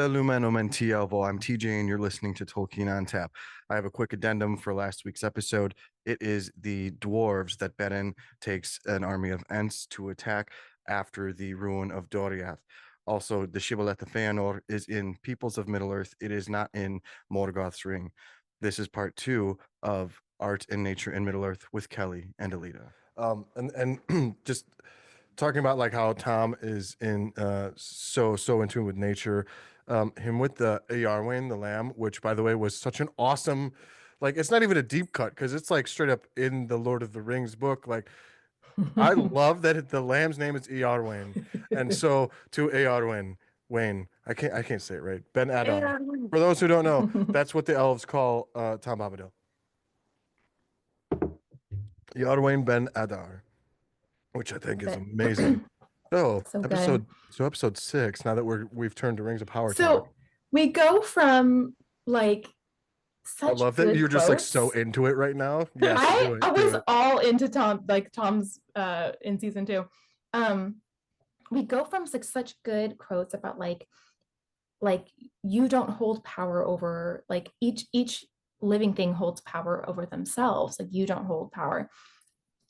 Hola Lumano Mentielvo. I'm TJ and you're listening to Tolkien on Tap. I have a quick addendum for last week's episode. It is the dwarves that Beren takes an army of Ents to attack after the ruin of Doriath. Also, the Shibboleth of Feanor is in Peoples of Middle-earth. It is not in Morgoth's Ring. This is part two of Art and Nature in Middle-earth with Kelly and Alita. And just talking about like how Tom is in so in tune with nature. Him with the Earwain, the lamb, which by the way was such an awesome, like it's not even a deep cut because it's like straight up in the Lord of the Rings book. Like I love that the lamb's name is Earwain, and so to Earwain, Wayne, I can't say it right. Ben Adar. For those who don't know, that's what the elves call Tom Bombadil. Earwain Ben Adar, which I think is amazing. So So good. episode 6. Now that we've turned to Rings of Power talk, So we go from like I such love that good you're just like so quotes. into it right now. Yes, do I it, do was it. all into Tom's in season two. Um we go from such good quotes about like you don't hold power over like each living thing holds power over themselves. Like you don't hold power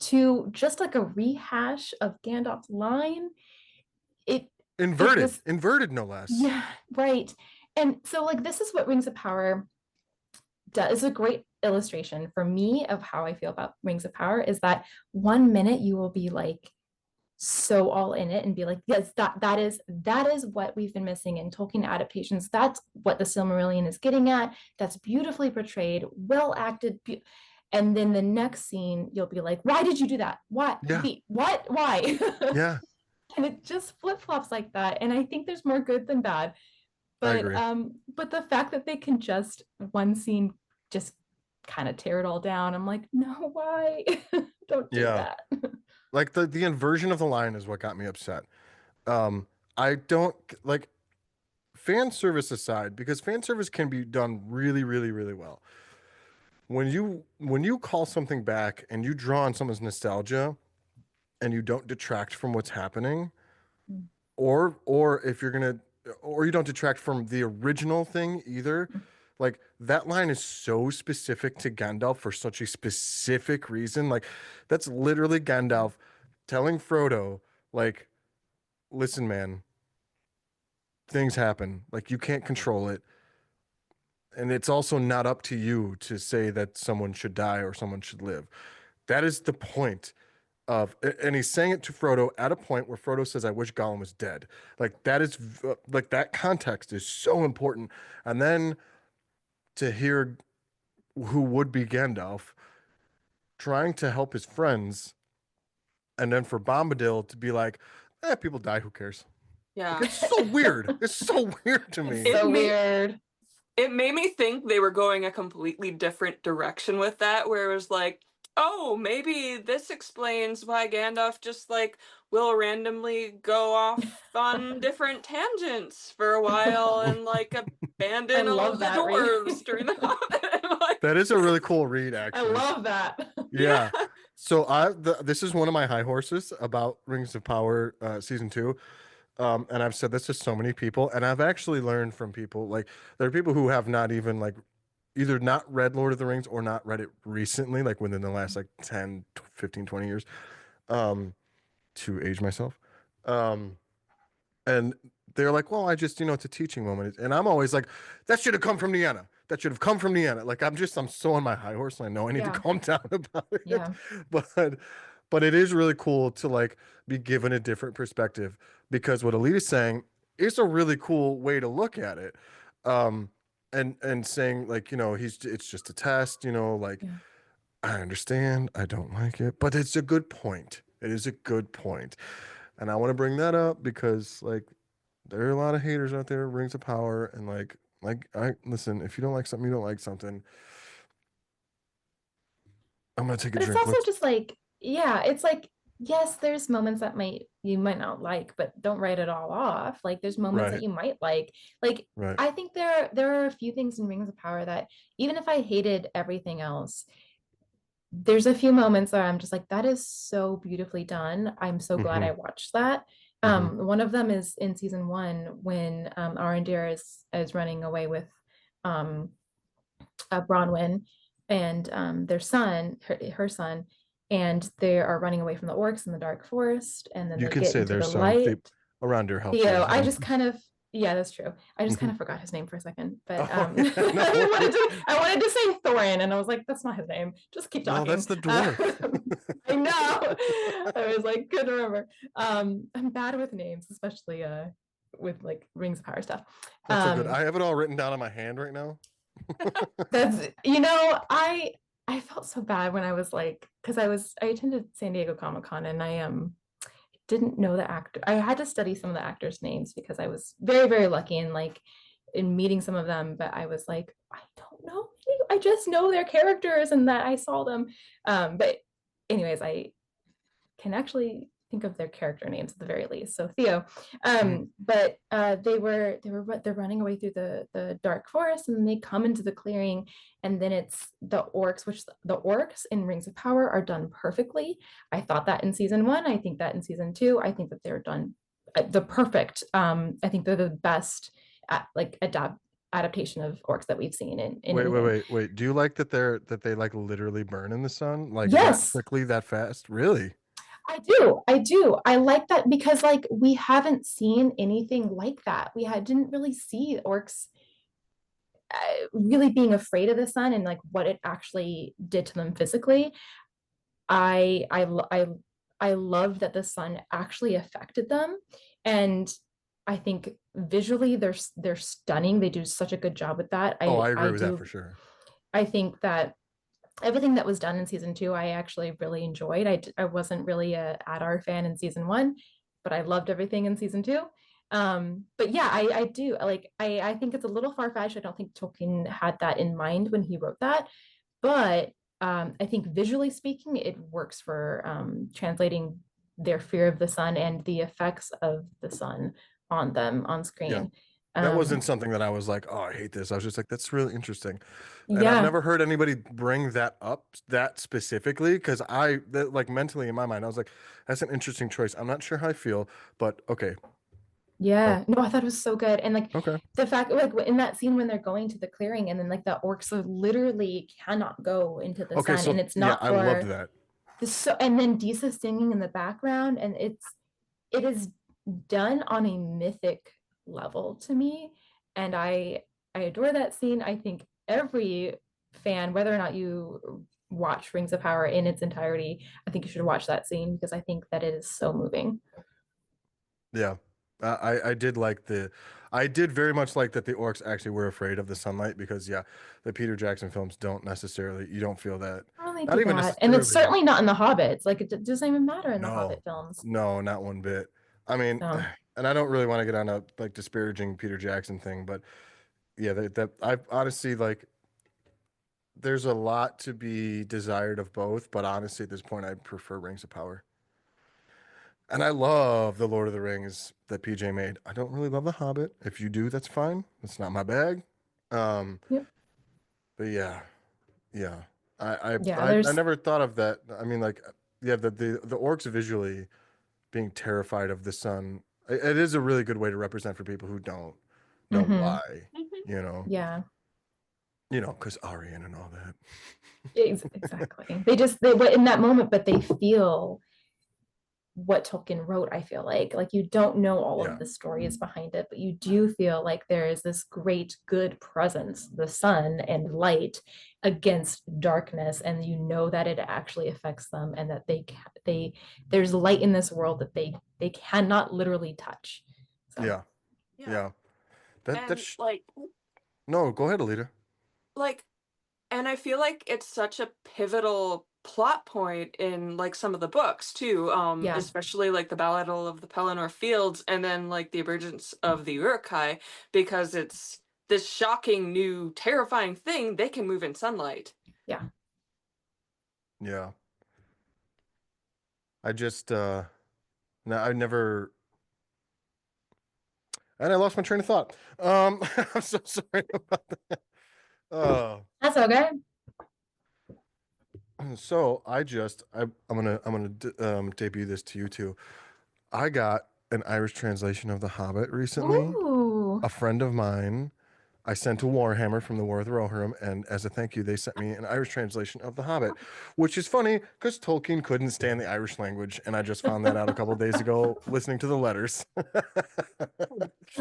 to just like a rehash of Gandalf's line. It it was Inverted, no less. Yeah, right. And so like this is what Rings of Power does. It's a great illustration for me of how I feel about Rings of Power is that one minute you will be like so all in it and be like, yes, that is what we've been missing in Tolkien adaptations. That's what the Silmarillion is getting at. That's beautifully portrayed, well acted. And then the next scene, you'll be like, why did you do that? What? Yeah, What? Why? yeah, And it just flip flops like that. And I think there's more good than bad. I But agree. the fact that they can just one scene just kind of tear it all down, I'm like, no, why? Don't do Yeah, that. like the inversion of the line is what got me upset. I don't like fan service aside because fan service can be done really, really, really well. When you call something back and you draw on someone's nostalgia and you don't detract from what's happening, or if you're gonna or you don't detract from the original thing either, like that line is so specific to Gandalf for such a specific reason. Like that's literally Gandalf telling Frodo, like, listen, man, things happen. Like you can't control it. And it's also not up to you to say that someone should die or someone should live. That is the point of, and he's saying it to Frodo at a point where Frodo says, I wish Gollum was dead. Like that is like that context is so important. And then to hear who would be Gandalf trying to help his friends, and then for Bombadil to be like, people die, who cares? Like Yeah. it's so weird. It's so weird to It's me. It so made weird. it made me think they were going a completely different direction with that, where it was like, oh, maybe this explains why Gandalf just like will randomly go off on different tangents for a while and like I abandon all love of the that, Ray. dwarves during the Hobbit. Like, That is a really cool read, I actually. love that. Yeah. yeah. So this is one of my high horses about Rings of Power season 2. And I've said this to so many people, and I've actually learned from people, like there are people who have not even like either not read Lord of the Rings or not read it recently, like within the last like 10, 15, 20 years, um, to age myself. Um, and they're like, well, I just, it's a teaching moment. And I'm always like, that should have come from Nienna. That should have come from Nienna. Like I'm so on my high horse and I know I need to Yeah. calm down about it. Yeah. But but it is really cool to like be given a different perspective because what Alita's saying is a really cool way to look at it. And saying like, it's just a test, like Yeah. I understand, I don't like it, but it's a good point. It is a good point. And I want to bring that up because like there are a lot of haters out there, Rings of Power, and like I listen, if you don't like something, you don't like something. I'm gonna take a But it's drink. also Let's just like, yeah, it's like, yes, there's moments that you might not like, but don't write it all off. Like there's moments that right, you might like. Like right. I think there are a few things in Rings of Power that even if I hated everything else, there's a few moments where I'm just like, that is so beautifully done. I'm so glad Hmm. I watched that. Hmm. One of them is in season one when Arondir is running away with um, Bronwyn and their son, her son, and they are running away from the orcs in the dark forest, and then You they can get say into their the son. light. Around here helps with Theo, his I name. just kind of, yeah, that's true. I just kind Mhm. of forgot his name for a second, but Oh yeah, no worries. I wanted to say Thorin, and I was like, that's not his name. Just keep No, that's talking. the dwarf. I know. I was like, couldn't remember. I'm bad with names, especially with like Rings of Power stuff. That's so good. Um, I have it all written down on my hand right now. that's I felt so bad when I was like, because I attended San Diego Comic Con and I didn't know the actor. I had to study some of the actors' names because I was very, very lucky in like in meeting some of them, but I was like, I don't know. I just know their characters and that I saw them. But anyways, I can actually think of their character names at the very least. So Theo, Mhm. but they're running away through the dark forest, and then they come into the clearing, and then it's the orcs, which the orcs in Rings of Power are done perfectly. I thought that in season one. I think that in season two. I think that they're done the perfect. I think they're the best like adaptation of orcs that we've seen in Wait, wait, anything. wait, wait. Do you like that they like literally burn in the sun like that Yes, quickly, that fast? Really? I do. I do. I like that because like we haven't seen anything like that. Didn't really see orcs really being afraid of the sun and like what it actually did to them physically. I love that the sun actually affected them, and I think visually they're stunning. They do such a good job with that. Oh, I I agree with that do. for sure. I think that everything that was done in season two, I actually really enjoyed. I wasn't really a Adar fan in season one, but I loved everything in season two. But yeah, I do like, I think it's a little far-fetched. I don't think Tolkien had that in mind when he wrote that, but I think visually speaking, it works for translating their fear of the sun and the effects of the sun on them on Yeah. screen. That Um, wasn't something that I was like, oh, I hate this. I was just like, that's really interesting. And I've yeah, never heard anybody bring that up that specifically because like mentally in my mind, I was like, that's an interesting choice. I'm not sure how I feel, but okay. So, yeah, no, I thought it was so good. And like okay. the fact, like in that scene when they're going to the clearing and then like the orcs literally cannot go into the Okay. sun and So, it's yeah, not I loved for that. the so and then Disa singing in the background and it is done on a mythic level to me. And I adore that scene. I think every fan, whether or not you watch Rings of Power in its entirety, I think you should watch that scene because I think that it is so moving. Yeah. I did like I did very much like that the orcs actually were afraid of the sunlight because, yeah, the Peter Jackson films don't necessarily, you don't feel that. I don't really Not do even that. And it's necessarily. certainly not in the Hobbits. Like it doesn't even matter in the No, Hobbit films. no, not one bit. I mean, So and I don't really want to get on a like disparaging Peter Jackson thing, but yeah, that I honestly like. There's a lot to be desired of both, but honestly, at this point, I prefer Rings of Power. And I love the Lord of the Rings that PJ made. I don't really love The Hobbit. If you do, that's fine. That's not my bag. Um, yep. but yeah, yeah. Yeah, I there's never thought of that. I mean, like, yeah, the orcs visually being terrified of the sun. It is a really good way to represent for people who don't know hmm why, you know, yeah. because Aryan and all that. Exactly. They but in that moment, but they feel what Tolkien wrote, I feel like you don't know all of Yeah, the stories behind it, but you do feel like there is this great good presence, the sun and light against darkness, and you know that it actually affects them and that they there's light in this world that they cannot literally touch. So yeah, Yeah. yeah. That And that's no. Go ahead, Alita. like and I feel like it's such a pivotal plot point in like some of the books too, yeah, especially like the Battle of the Pelennor Fields and then like the emergence of the Uruk-hai, because it's this shocking new terrifying thing they can move in sunlight. yeah. Yeah, I just no, I never, and I lost my train of thought. I'm so sorry about that. Uh, That's okay. so I'm gonna debut this to you too. I got an Irish translation of The Hobbit recently. Ooh. A friend of mine, I sent to Warhammer from the War of the Rohirrim, and as a thank you, they sent me an Irish translation of The Hobbit, which is funny because Tolkien couldn't stand the Irish language, and I just found that out a couple of days ago listening to the letters.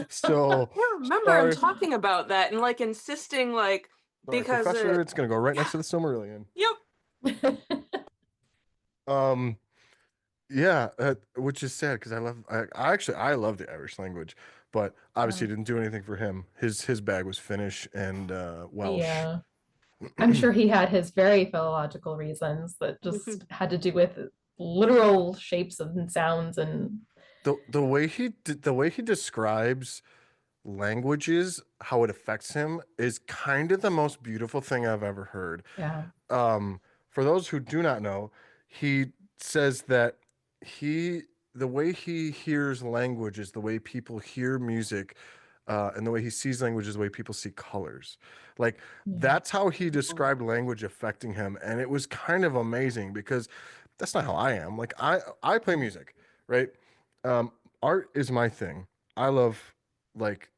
So I remember him sorry, talking about that and like insisting like sorry, because Professor. It's gonna go right yeah, next to the Silmarillion. yep. Um, yeah, which is sad because I love the Irish language, but obviously Um, didn't do anything for him. His bag was Finnish and Welsh. yeah. I'm sure he had his very philological reasons that just had to do with literal shapes and sounds and The way he describes languages, how it affects him, is kind of the most beautiful thing I've ever heard. yeah. For those who do not know, he says that he the way he hears language is the way people hear music, and the way he sees language is the way people see colors. Like Yeah. that's how he described language affecting him, and it was kind of amazing because that's not how I am. Like I play music, right? Um, art is my thing. I love like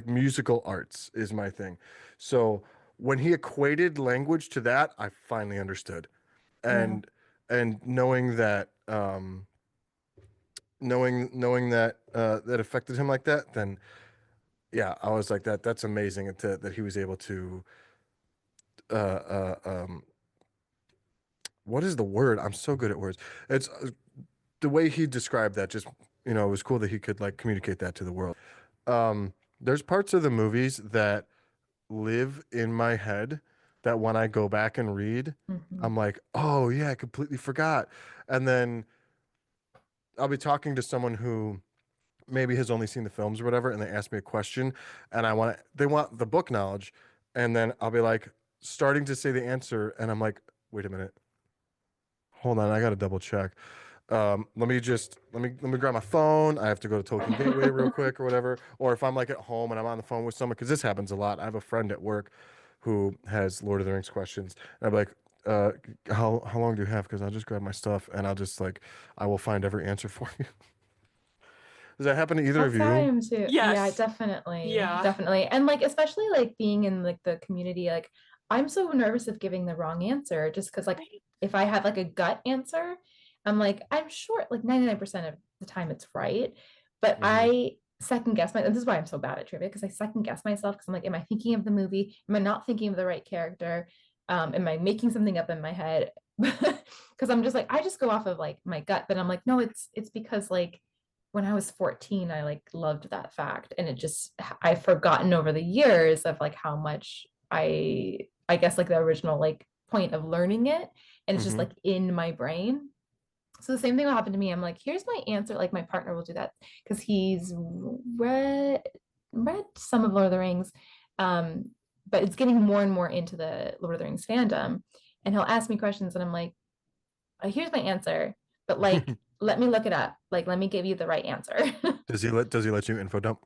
musical arts is my thing. So when he equated language to that, I finally understood. Yeah. And knowing that knowing that that affected him like that, then yeah, I was like that's amazing that he was able to uh what is the word? I'm so good at words. It's the way he described that just it was cool that he could like communicate that to the world. There's parts of the movies that live in my head that when I go back and read, Mhm. I'm like, oh yeah, I completely forgot. And then I'll be talking to someone who maybe has only seen the films or whatever, and they ask me a question, and they want the book knowledge, and then I'll be like starting to say the answer, and I'm like, wait a minute, hold on, I gotta double check. Let me grab my phone. I have to go to Tolkien Gateway real quick or whatever. Or if I'm like at home and I'm on the phone with someone, because this happens a lot. I have a friend at work who has Lord of the Rings questions, and I'm like, how long do you have? Because I'll just grab my stuff and I'll just like I will find every answer for you. Does that happen to either of That's how I you? am too. Yeah, Yes. definitely. Yeah. Definitely. And like especially like being in like the community, like I'm so nervous of giving the wrong answer just because like Right. if I have like a gut answer, I'm like, I'm sure like 99% of the time it's right. But Hmm. I second guess my, and this is why I'm so bad at trivia, because I second guess myself because I'm like, am I thinking of the movie? Am I not thinking of the right character? Am I making something up in my head? Because I'm just like, I just go off of like my gut, but I'm like, no, it's because like when I was 14, I like loved that fact. And it just, I've forgotten over the years of like how much I guess like the original like point of learning it. And it's just Hmm. like in my brain. So the same thing will happen to me. I'm like, here's my answer. Like my partner will do that because he's read some of Lord of the Rings. Um, but it's getting more and more into the Lord of the Rings fandom. And he'll ask me questions and I'm like, here's my answer, but like let me look it up. Like let me give you the right answer. Does he let you info dump?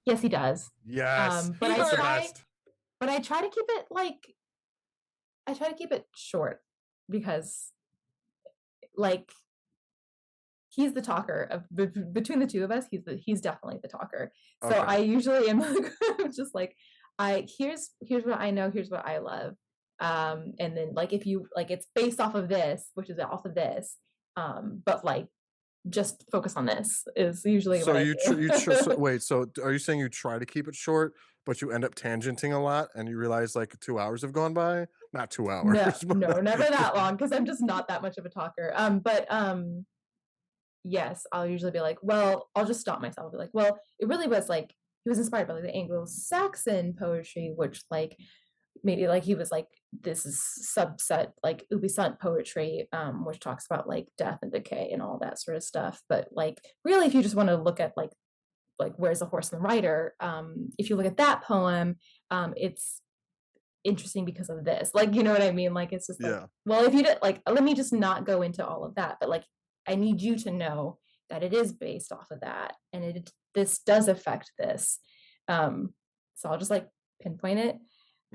Yes, he does. Yes, But I that's the Either try, best. but I try to keep it like I try to keep it short because like he's the talker of between the two of us. He's definitely the talker. So Okay. I usually am just like I here's what I know. Here's what I love. And then like if you like it's based off of this, which is off of this. But like just focus on this is usually So what I so do. wait, so are you saying you try to keep it short, but you end up tangenting a lot and you realize like 2 hours have gone by? Not 2 hours, No, no, but never that long because I'm just not that much of a talker. But yes, I'll usually be like, well, I'll just stop myself. I'll be like, well, it really was like he was inspired by like the Anglo-Saxon poetry, which like maybe like he was like this is subset like Ubisant poetry, which talks about like death and decay and all that sort of stuff. But like really, if you just want to look at like where's the horse and the rider, if you look at that poem, it's interesting because of this. Like, you know what I mean? Like, it's just like, yeah. well, if you did, like, let me just not go into all of that. But like, I need you to know that it is based off of that, and this does affect this. Um, so I'll just like pinpoint it,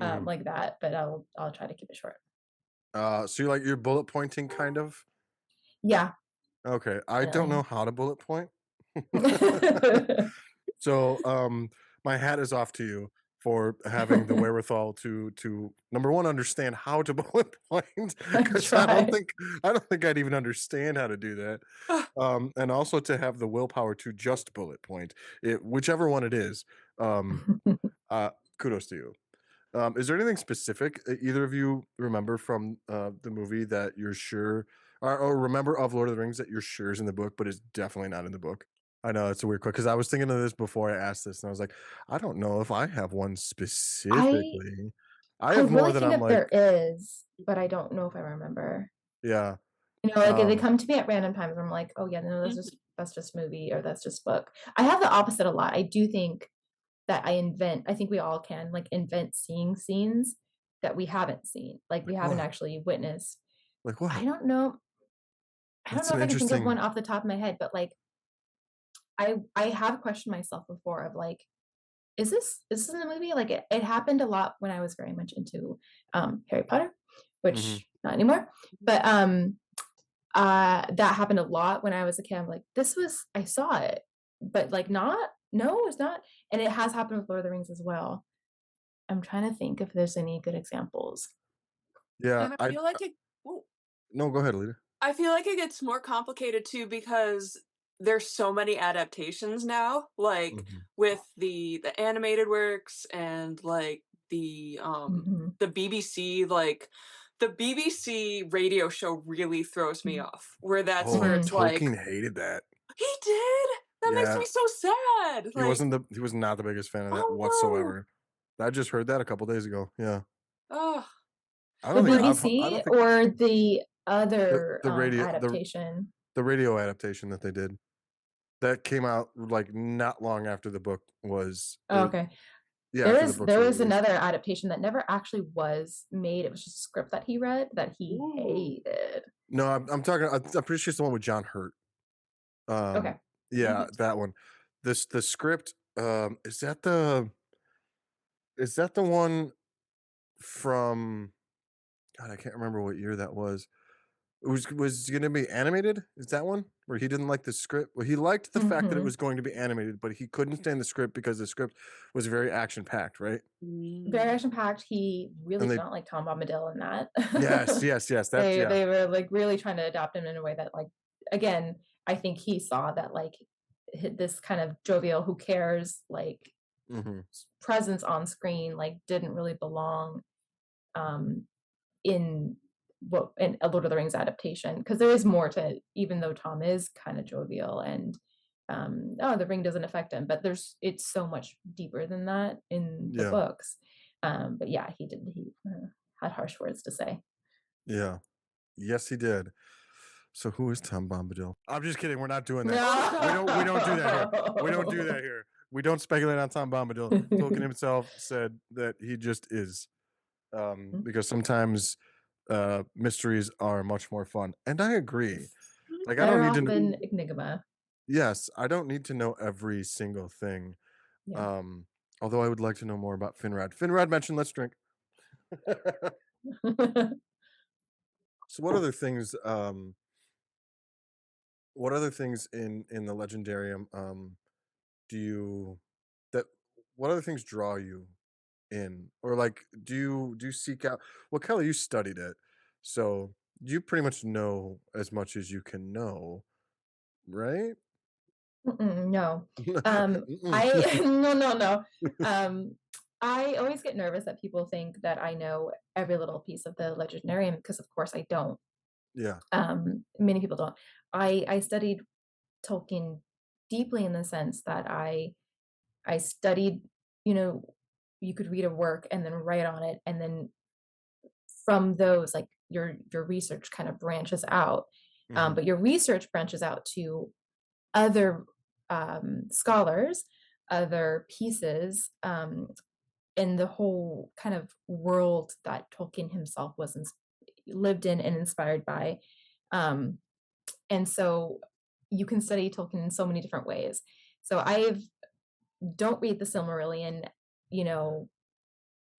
Hmm. like that. But I'll try to keep it short. So you're bullet pointing kind of? Yeah, Okay, I don't know Um, how to bullet point. So, my hat is off to you for having the wherewithal to number one, understand how to bullet point, I because try. I don't think I'd even understand how to do that. And also to have the willpower to just bullet point it, whichever one it is. Um, uh, kudos to you. Is there anything specific either of you remember from the movie that you're sure, or remember of Lord of the Rings that you're sure is in the book, but is definitely not in the book? I know it's a weird question because I was thinking of this before I asked this, and I was like, I don't know if I have one I specifically. I I have more really than think I'm that there like, is, but I don't know if I remember. yeah, Like they um, come to me at random times. I'm like, oh yeah, no, Mhm. that's just movie or that's just book. I have the opposite a lot. I do think that I think we all can like invent seeing scenes that we haven't seen, like we like haven't what? actually witnessed. Like I what? don't know. I don't That's know an if I can think of interesting. one off the top of my head, but like I have questioned myself before of like, is this in the movie? Like it happened a lot when I was very much into Harry Potter, Mhm. which not anymore. But that happened a lot when I was a kid. I'm like, I saw it, but like not, no, it's not. And it has happened with Lord of the Rings as well. I'm trying to think if there's any good examples. Yeah, And I I feel like it. Ooh, no, go ahead, leader. I feel like it gets more complicated too because there's so many adaptations now, like Mhm. with the animated works and like Mhm. the BBC, like the BBC radio show really throws me off. Where Oh, it's Mhm. like, Tolkien hated that. he did? That makes Yeah, me so sad. Like, he was not the biggest fan of that oh whatsoever. I just heard that a couple days ago. Yeah. no. Oh, The I BBC don't think or the other the radio adaptation? the radio adaptation that they did that came out like not long after the book was Oh, okay. yeah, after the books There were was released. another adaptation that never actually was made. It was just a script that he read that he ooh. hated. No, I'm talking I'm pretty sure it's the one with John Hurt. Um Okay. yeah, that one. This the script is that the one from God, I can't remember what year that was. It was gonna be animated? Is that one? Where he didn't like the script? Well, he liked the fact that it Hmm. was going to be animated, but he couldn't stand the script because the script was very action packed, right? Very Mm. action packed. He really And did they not like Tom Bombadil in that. yes, that's yeah. They were like really trying to adapt him in a way that like again, I think he saw that like this kind of jovial, who cares, like Mhm. presence on screen like didn't really belong um in what in a Lord of the Rings adaptation, because there is more to, even though Tom is kind of jovial and oh, the ring doesn't affect him, but it's so much deeper than that in the Yeah. books. But yeah, he had harsh words to say. Yeah. Yes, he did. So who is Tom Bombadil? I'm just kidding. We're not doing that. We don't do that here. We don't do that No. here. We don't speculate on Tom Bombadil. Tolkien himself said that he just is. Because sometimes mysteries are much more fun. And I agree. Like I don't Better need to off than Enigma. yes, I don't need to know every single thing. Yeah. Um, although I would like to know more about Finrad. Finrad mentioned let's drink. So what other things in the legendarium do you that what other things draw you in? Or like do you seek out well Kelly, you studied it. So you pretty much know as much as you can know, right? Mm-mm, no. Mm-mm. No, no, no. Um, I always get nervous that people think that I know every little piece of the legendarium, because of course I don't. Yeah. Many people don't. I studied Tolkien deeply in the sense that I studied, you know, you could read a work and then write on it, and then from those, like your research kind of branches out. Hmm. But your research branches out to other scholars, other pieces, in the whole kind of world that Tolkien himself was lived in and inspired by. Um, and so you can study Tolkien in so many different ways. So I don't read the Silmarillion, you know,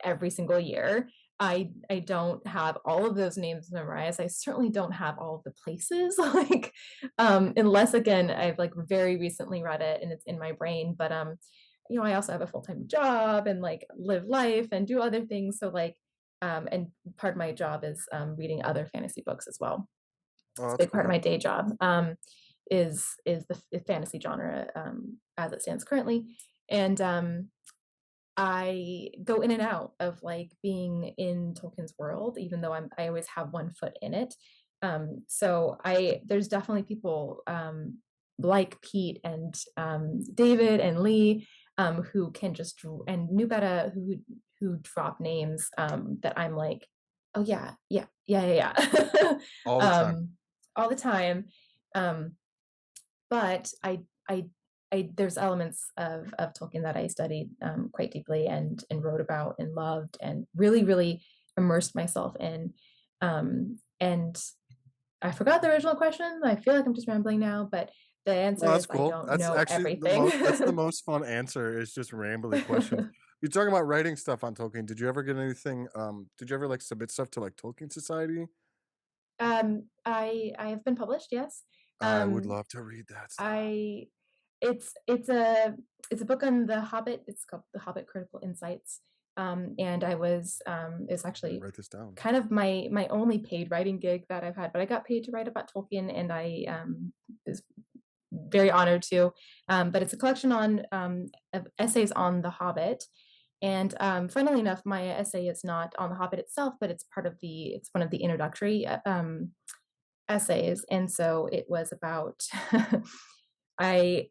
every single year. I don't have all of those names memorized. I certainly don't have all of the places, like, unless again, I've like very recently read it and it's in my brain. But I also have a full-time job and like live life and do other things. So like, and part of my job is reading other fantasy books as well. Oh, It's a that's big part of cool. my day job. Is the fantasy genre as it stands currently. And I go in and out of like being in Tolkien's world, even though I always have one foot in it. So there's definitely people like Pete and David and Lee who can just and Nubetta who drop names that I'm like, oh yeah, yeah, yeah, yeah, yeah. All the time. All the time. Um, but I there's elements of Tolkien that I studied quite deeply and wrote about and loved and really immersed myself in. And I forgot the original question. I feel like I'm just rambling now, but the No, answer that's is I cool. don't That's know actually everything. that's the most fun answer is just rambly questions. You're talking about writing stuff on Tolkien. Did you ever get anything, did you ever, like, submit stuff to, like, Tolkien Society? I have been published, yes. I would Um, love to read that stuff. I it's a book on The Hobbit. It's called The Hobbit Critical Insights. And I was it's I'm gonna actually write this down. kind of my only paid writing gig that I've had, but I got paid to write about Tolkien, and I is very honored to. But it's a collection of essays on The Hobbit. And funnily enough, my essay is not on The Hobbit itself, but it's one of the introductory essays. And so it was about I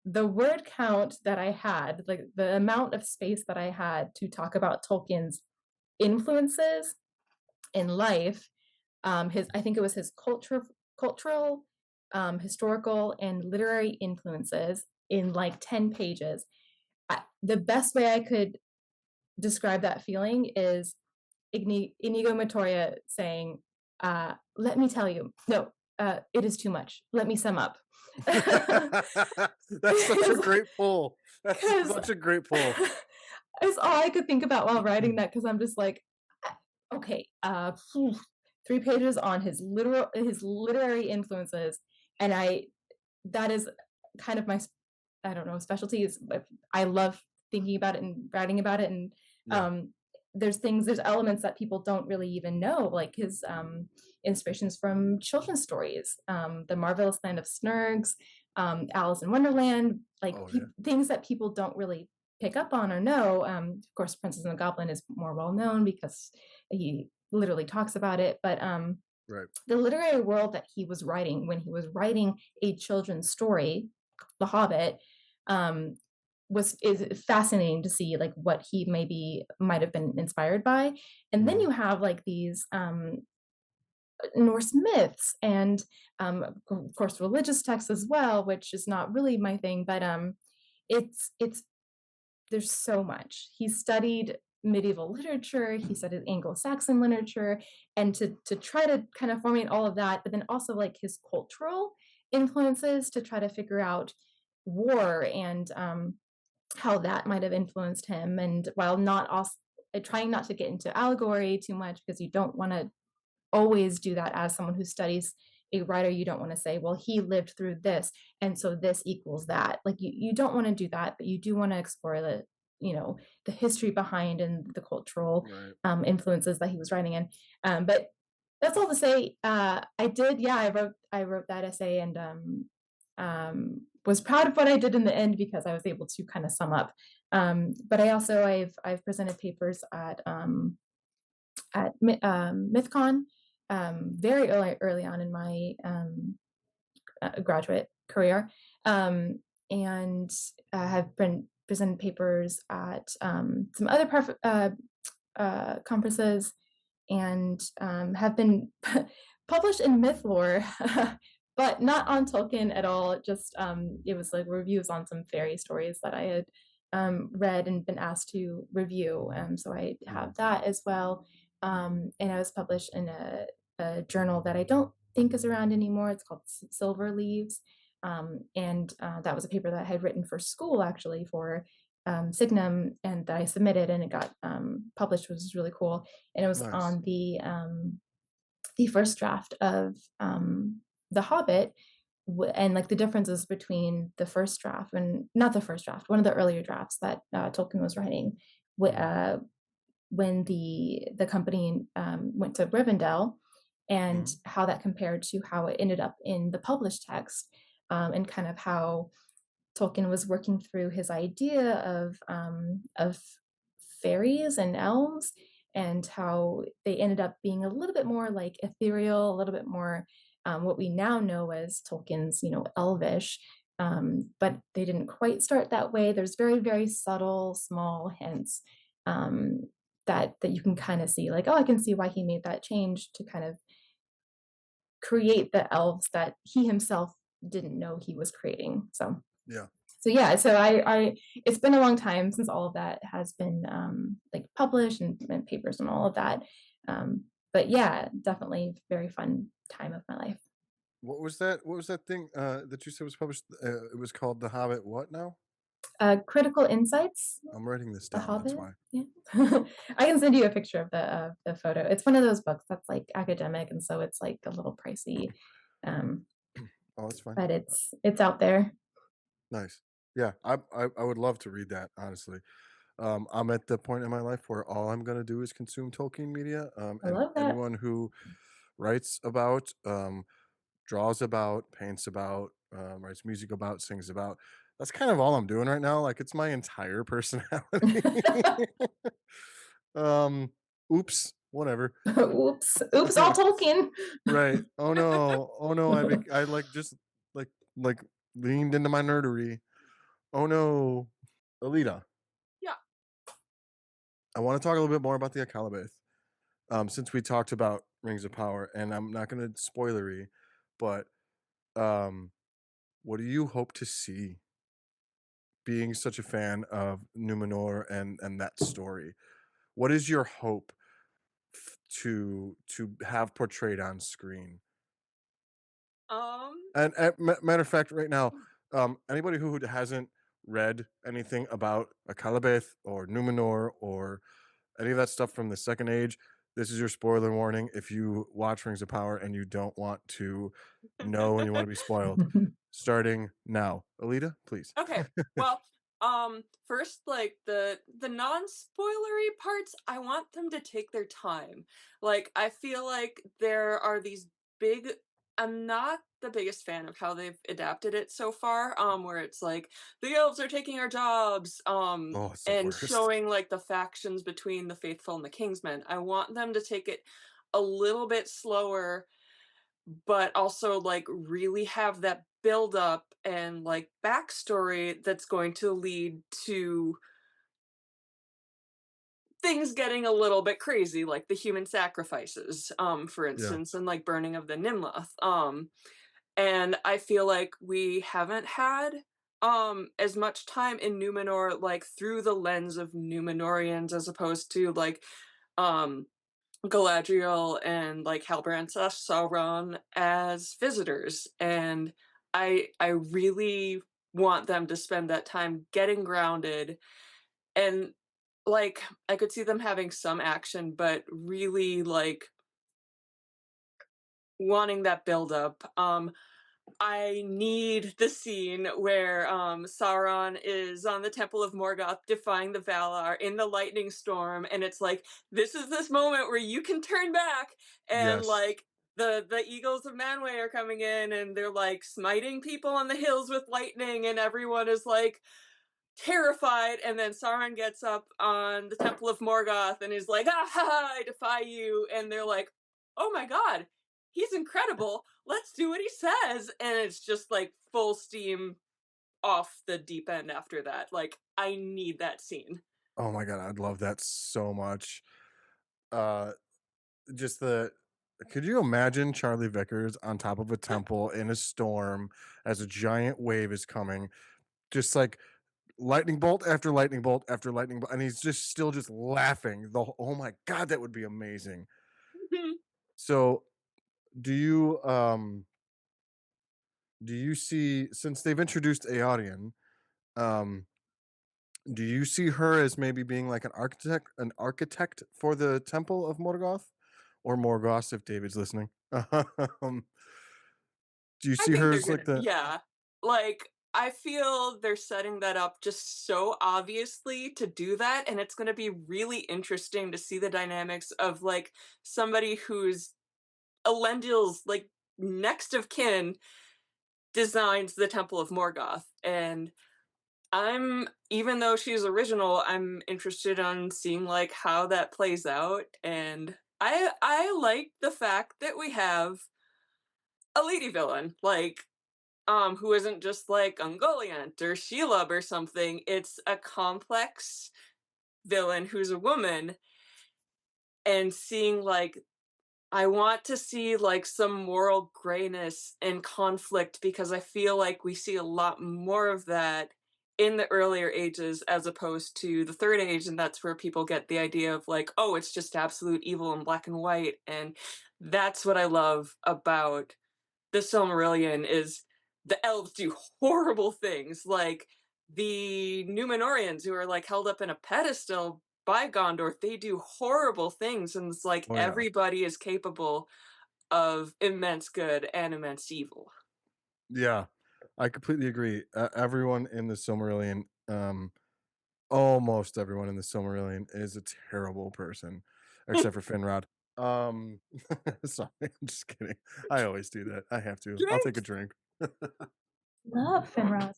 the word count that I had, like the amount of space that I had to talk about Tolkien's influences in life, his I think it was his cultural, historical, and literary influences in like 10 pages. The best way I could describe that feeling is Inigo Montoya saying, "Let me tell you, no, it is too much. Let me sum up." That's such a great pull. That's Because such a great pull. it's all I could think about while writing that. Because I'm just like, okay, 3 pages on his literary influences, and that is kind of my I don't know specialty is I love thinking about it and writing about it, and Yeah. um, there's elements that people don't really even know, like his inspirations from children's stories, The Marvelous Land of Snurgs, Alice in Wonderland, like Oh, yeah. things that people don't really pick up on or know. Of course, Princess and the Goblin is more well known because he literally talks about it, but Right. the literary world that he was writing when he was writing a children's story, The Hobbit, um, is fascinating to see like what he maybe might have been inspired by. And then Mhm. you have like these Norse myths and of course religious texts as well, which is not really my thing, but it's there's so much. He studied medieval literature, he studied Anglo-Saxon literature, and to try to kind of formulate all of that, but then also like his cultural influences to try to figure out war and how that might have influenced him. And while not also trying not to get into allegory too much because you don't want to always do that as someone who studies a writer. You don't want to say, well, he lived through this and so this equals that. Like you don't want to do that, but you do want to explore the history behind and the cultural Right. influences that he was writing in. But that's all to say, I did, yeah, I wrote that essay, and was proud of what I did in the end because I was able to kind of sum up. But I've presented papers at MythCon very early on in my graduate career, and have been presented papers at some other conferences, and have been published in Mythlore, but not on Tolkien at all. Just it was like reviews on some fairy stories that I had read and been asked to review. So I have Mhm. that as well. And I was published in a journal that I don't think is around anymore. It's called Silver Leaves. And that was a paper that I had written for school, actually, for Signum and that I submitted and it got published, which was really cool. And it was Nice. on the first draft of The Hobbit, and like the differences between the first draft and not the first draft, one of the earlier drafts that Tolkien was writing, when the company went to Rivendell, and how that compared to how it ended up in the published text, and kind of how Tolkien was working through his idea of fairies and elves, and how they ended up being a little bit more like ethereal, a little bit more what we now know as Tolkien's, elvish. But they didn't quite start that way. There's very, very subtle, small hints um, that you can kind of see, like, oh, I can see why he made that change to kind of create the elves that he himself didn't know he was creating. So Yeah. yeah, so I it's been a long time since all of that has been like published and papers and all of that. But yeah, definitely very fun time of my life. What was that? What was that thing that you said was published? It was called The Hobbit. What now? Critical Insights, I'm writing this The down. That's Hobbit. why. Yeah, I can send you a picture of the photo. It's one of those books that's like academic, and so it's like a little pricey, um, Oh, that's fine. but it's out there. Nice. Yeah, I would love to read that, honestly. I'm at the point in my life where all I'm gonna do is consume Tolkien media. I And love that. anyone who writes about, draws about, paints about, writes music about, sings about. That's kind of all I'm doing right now. Like it's my entire personality. um, oops, whatever. Oops, oops, all Tolkien. Right. Oh no. Oh no. I like just like like leaned into my nerdery. Oh no. Alita, Yeah. I want to talk a little bit more about the Akalabeth. Since we talked about Rings of Power, and I'm not gonna spoilery, but um what do you hope to see, being such a fan of Numenor and that story? What is your hope to have portrayed on screen? Um, And matter of fact, right now, anybody who hasn't read anything about Akalabeth or Numenor or any of that stuff from the Second Age, this is your spoiler warning. If you watch Rings of Power and you don't want to know and you want to be spoiled, starting now. Alita, please. Okay. Well, first, like the non-spoilery parts, I want them to take their time. Like, I feel like there are these big I'm not the biggest fan of how they've adapted it so far, where it's like the elves are taking our jobs, Oh, it's the and worst. showing like the factions between the faithful and the kingsmen. I want them to take it a little bit slower, but also like really have that build up and like backstory that's going to lead to things getting a little bit crazy, like the human sacrifices, for Yeah. instance, and like burning of the Nimloth. And I feel like we haven't had as much time in Numenor like through the lens of Numenorians as opposed to like um Galadriel and like Halbrand Sauron as visitors, and I really want them to spend that time getting grounded, and like I could see them having some action, but really like wanting that build up. I need the scene where Sauron is on the Temple of Morgoth defying the Valar in the lightning storm, and it's like this is this moment where you can turn back, and Yes. like the eagles of Manwë are coming in, and they're like smiting people on the hills with lightning, and everyone is like terrified, and then Sauron gets up on the Temple of Morgoth and is like, "Ah, ha, ha, I defy you!" And they're like, "Oh my god, he's incredible! Let's do what he says!" And it's just like full steam off the deep end after that. Like, I need that scene. Oh my god, I'd love that so much. Uh just the Could you imagine Charlie Vickers on top of a temple in a storm as a giant wave is coming, just like lightning bolt after lightning bolt after lightning bolt, and he's just still just laughing. Oh my god, that would be amazing. So, do you see, since they've introduced Aodian, um Do you see her as maybe being like an architect for the Temple of Morgoth, or Morgoth if David's listening? Do you I see think her they're as gonna, like the yeah. Like, I feel they're setting that up just so obviously to do that, and it's gonna be really interesting to see the dynamics of, like, somebody who's Elendil's, like, next of kin designs the Temple of Morgoth, and I'm even though she's original, I'm interested on seeing, like, how that plays out, and I like the fact that we have a lady villain, like, who isn't just like Ungoliant or Shelob or something. It's a complex villain who's a woman, and seeing like I want to see like some moral grayness and conflict because I feel like we see a lot more of that in the earlier ages as opposed to the third age, and that's where people get the idea of like, oh, it's just absolute evil and black and white, and that's what I love about the Silmarillion is the elves do horrible things, like the Numenorians who are like held up in a pedestal by Gondor. They do horrible things, and it's like Oh yeah. everybody is capable of immense good and immense evil. Yeah. I completely agree. Everyone in the Silmarillion, almost everyone in the Silmarillion is a terrible person, except for Finrod. Um, sorry, I'm just kidding. I always do that. I have to. I'll take a Drink. drink. Love Finrod.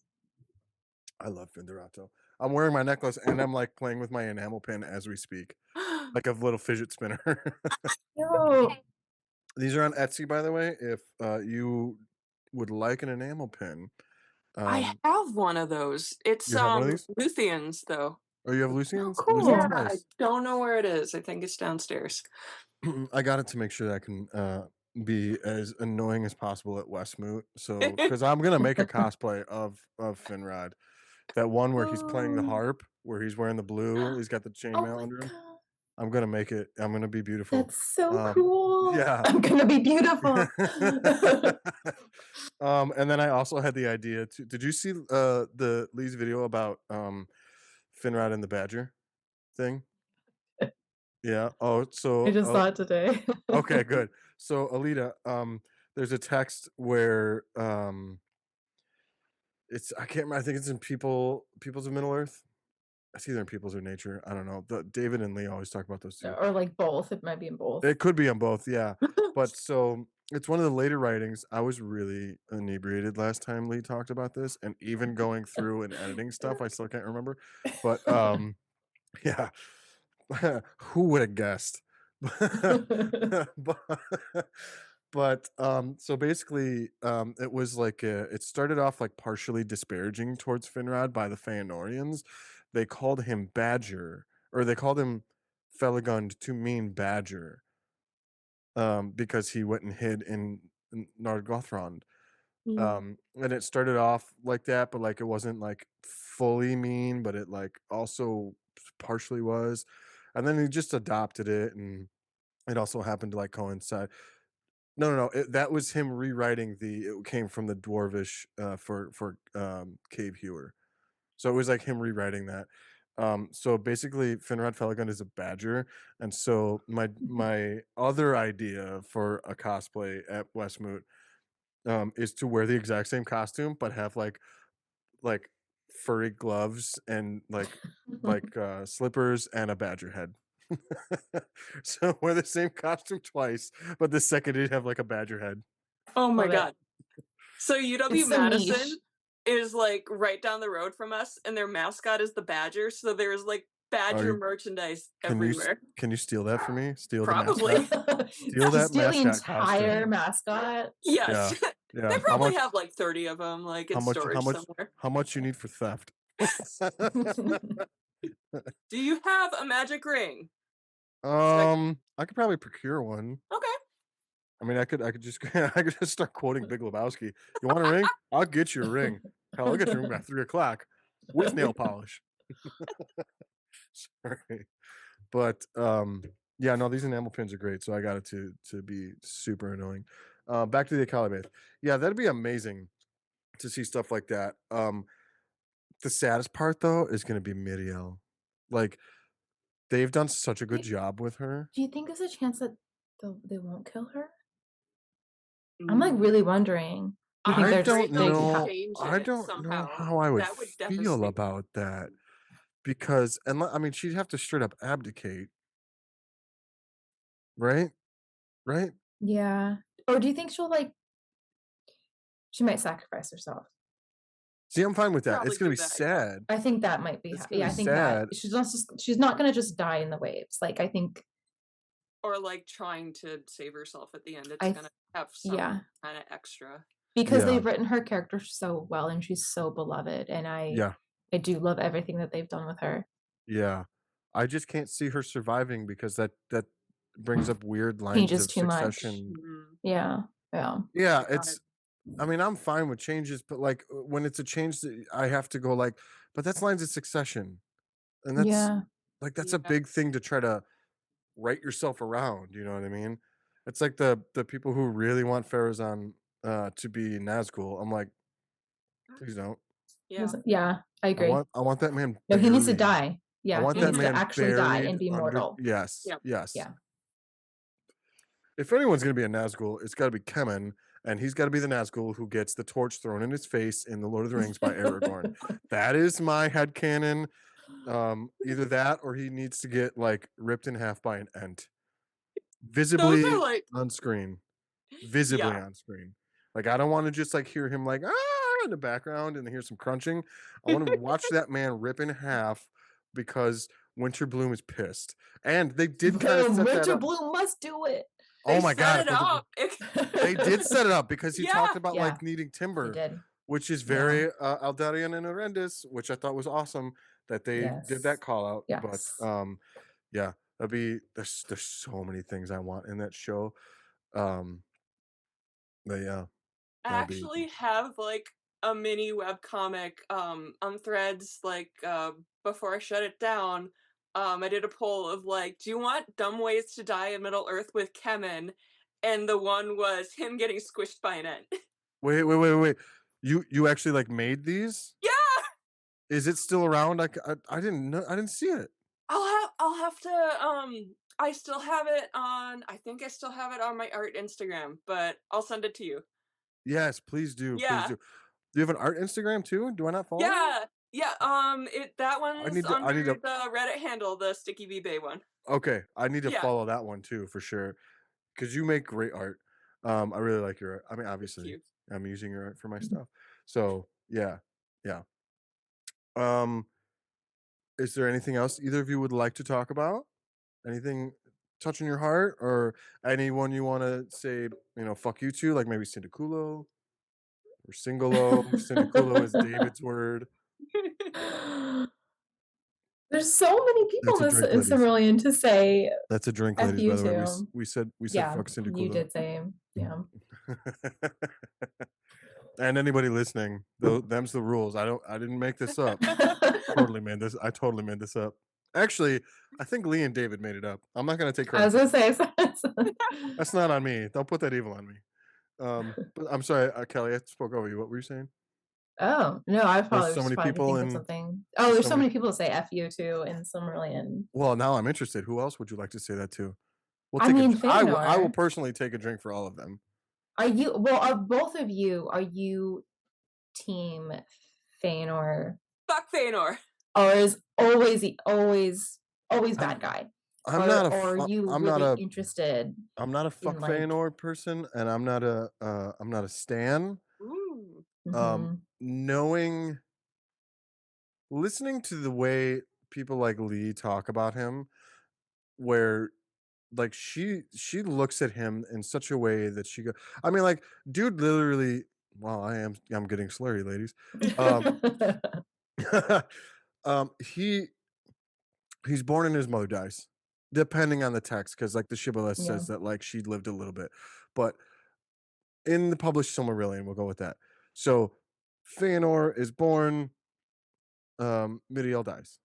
I love Finderato. I'm wearing my necklace and I'm like playing with my enamel pin as we speak, like a little fidget spinner. Yo, These are on Etsy, by the way. If you would like an enamel pin, I um, have one of those. It's you have one of these. Luthien though. Oh, you have oh, Lucian's. Lucian's Yeah, cool. I nice. don't know where it is. I think it's downstairs. I got it to make sure that I can be as annoying as possible at Westmoot. So, because I'm gonna make a cosplay of Finrod, that one where he's playing the Oh, harp, where he's wearing the blue, he's got the oh chainmail my under him. God. I'm gonna make it. I'm gonna be beautiful. That's so Um, cool. yeah. I'm gonna be beautiful. And then I also had the idea to. Did you see the Lee's video about Finrod and the Badger thing? Yeah. Oh, I so just saw it today. okay, good. So Alita, there's a text where it's I can't remember. I think it's in Peoples of Middle Earth. It's either in Peoples or Nature. I don't know. David and Lee always talk about those two. Or like both. It might be in both. It could be on both, yeah. But so it's one of the later writings. I was really inebriated last time Lee talked about this, and even going through and editing stuff, I still can't remember. But yeah, who would have guessed? but so basically, it was like it started off like partially disparaging towards Finrod by the Feanorians. They called him Badger, or they called him Felagund to mean Badger, because he went and hid in Nargothrond. Mm. And it started off like that, but like it wasn't like fully mean, but it like also partially was. And then he just adopted it, and it also happened to like coincide. No. That was him rewriting the. It came from the Dwarvish for Cave Hewer, so it was like him rewriting that. So basically, Finrod Felagund is a badger, and so my other idea for a cosplay at Westmoot is to wear the exact same costume, but have like furry gloves and slippers and a badger head. So wear the same costume twice, but the second you have like a badger head. Oh my Love it. god. So It's UW so niche. Madison is like right down the road from us, and their mascot is the Badger. So there's like Are Badger you? merchandise Can you everywhere. can you steal that for me? Steal the mascot. Probably. Steal Just that steal the mascot entire costume. mascot. Yes. Yeah. They Yeah. probably have like 30 of them, like How in much how storage much somewhere. how much you need for theft? Do you have a magic ring? I could probably procure one. Okay. I mean, I could just I could just start quoting Big Lebowski. You want a ring? I'll get you a ring. Hell, I'll get you a ring by 3 o'clock with nail polish. Sorry. But yeah, no, these enamel pins are great, so I got it to be super annoying. Back to the Akali Bath. Yeah, that'd be amazing to see stuff like that. The saddest part though is gonna be Miriel. Like, they've done such a Do good you, job with her. do you think there's a chance that they won't kill her? I'm like Mm. really wondering. Do you think I'm I they're afraid don't they'll they know change I it don't know somehow. how I would That would feel devastate me. about that because I mean, she'd have to straight up abdicate, right? Right? yeah. Or do you think she might sacrifice herself? See, I'm fine with that. It's Probably gonna do be that, yeah. sad. I think that might be It's gonna yeah, be I think that sad. she's not gonna just die in the waves. Like I think Or like trying to save herself at the end. It's I th- gonna have some yeah, kind of extra. because Yeah. they've written her character so well and she's so beloved and Yeah. I do love everything that they've done with her. Yeah. I just can't see her surviving because that brings up weird lines Changes of too much. succession. Mhm. Yeah. Yeah. Yeah, Got it. it's I mean, I'm fine with changes, but like when it's a change that I have to go like, but that's lines of succession. And that's Yeah. like that's a Yeah. big thing to try to write yourself around, you know what I mean? It's like the people who really want Farazan to be Nazgul. I'm like, please don't. Yeah. Yeah, I agree. I want that man No, he needs to buried. die. I Yeah, want he that needs to Mhm. man actually die buried and be under mortal. yes, Yeah. yes. Yeah. If anyone's gonna be a Nazgul, it's gotta be Kemen, and he's gotta be the Nazgul who gets the torch thrown in his face in The Lord of the Rings by Aragorn. That is my headcanon. Either that or he needs to get like ripped in half by an Ent. Those are Visibly like on screen. Visibly yeah. on screen. Like I don't want to just like hear him like ah in the background and hear some crunching. I want to watch that man rip in half because Winter Bloom is pissed. And they did kind of set that Winter up. Bloom must do it. They Oh my set god, if it Winter up. they did set it up because he talked Yeah. about Yeah, like needing they timber, did. which is Yeah. very Eldarian and horrendous, which I thought was awesome that they did that Yes. call out. But Yes. yeah, there's so many things I want in that show. Um, but yeah, I that'll be actually have like a mini webcomic on Threads like before I shut it down. I did a poll of like, do you want dumb ways to die in Middle Earth with Kemen? And the one was him getting squished by an ant. wait. You actually like made these? Yeah, Is it still around? I didn't know. I didn't see it. I'll have to I still have it on I think I still have it on my art Instagram, but I'll send it to you. Yes, please do. Please Yeah. do. Do you have an art Instagram too? Do I not follow you? Yeah. Yeah, it that one's I need under to the Reddit handle, the Sticky Bee Bay one. okay, I need to Yeah, follow that one too for sure. Because you make great art. I really like your art. I mean, thank obviously, you. I'm using your art for my stuff. So yeah, yeah. Um, is there anything else either of you would like to talk about? Anything touching your heart, or anyone you want to say, fuck you to, like maybe Syndiculo or Singolo. Syndiculo is David's word. There's so many people That's a in this drink, in ladies. Cerulean to say That's a drink, F ladies. By you the way, to. we said Yeah, fuck you Syndiculo. did say, yeah. And anybody listening, though, them's the rules. I didn't make this up. I totally made this up. Actually, I think Lee and David made it up. I'm not gonna take I credit was for gonna that. say, That's not on me. Don't put that evil on me. But I'm sorry, Kelly, I spoke over you. What were you saying? oh no, I There's probably so was many trying to people think of in something. Oh, there's there's so so many many people that say F you too in Cerulean. well, now I'm interested. Who else would you like to say that to? We'll I take a mean, I will Feanor. personally take a drink for all of them. Are both of you, are you team Feanor? Fuck Feanor. Or is always I'm bad guy? I'm not a Or are you I'm not really a interested I'm not a in fuck like Feanor person, and I'm not a stan. Ooh. mhm, Knowing listening to the way people like Lee talk about him, where like she looks at him in such a way that she go. I mean, like, dude, literally. Well, I'm getting slurry, ladies. Um, he he's born and his mother dies, depending on the text, because like the Shibboleth yeah, says that like she lived a little bit, but in the published Silmarillion, we'll go with that. So Feanor is born. Miriel dies.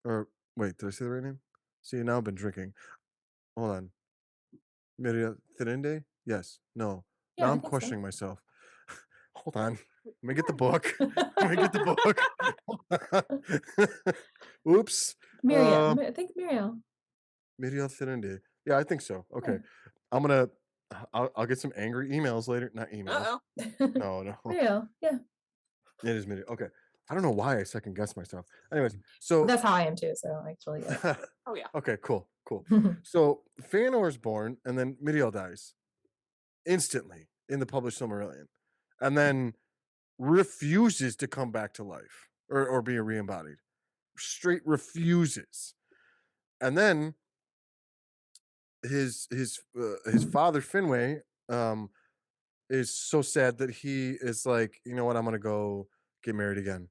Or wait, did I say the right name? See, now I've been drinking. Hold on. Miriel Therinde? Yes. No. yeah, Now I I'm think so. questioning myself. Hold on. Let me get the book. Let me get the book. Oops. Miriam. I think Muriel. Miriel Thirende. Yeah, I think so. Okay. Yeah. I'm gonna I'll get some angry emails later. Not emails. Uh-oh. No. Muriel. Yeah. It is Miriel. Okay. I don't know why I second guess myself. Anyways, so That's how I am too. So actually, Oh yeah. okay, cool. yeah. So Feanor's born, and then Miriel dies instantly in the published Silmarillion, and then refuses to come back to life or be re-embodied. Straight refuses. And then his father Finwë is so sad that he is like, you know what, I'm gonna go get married again.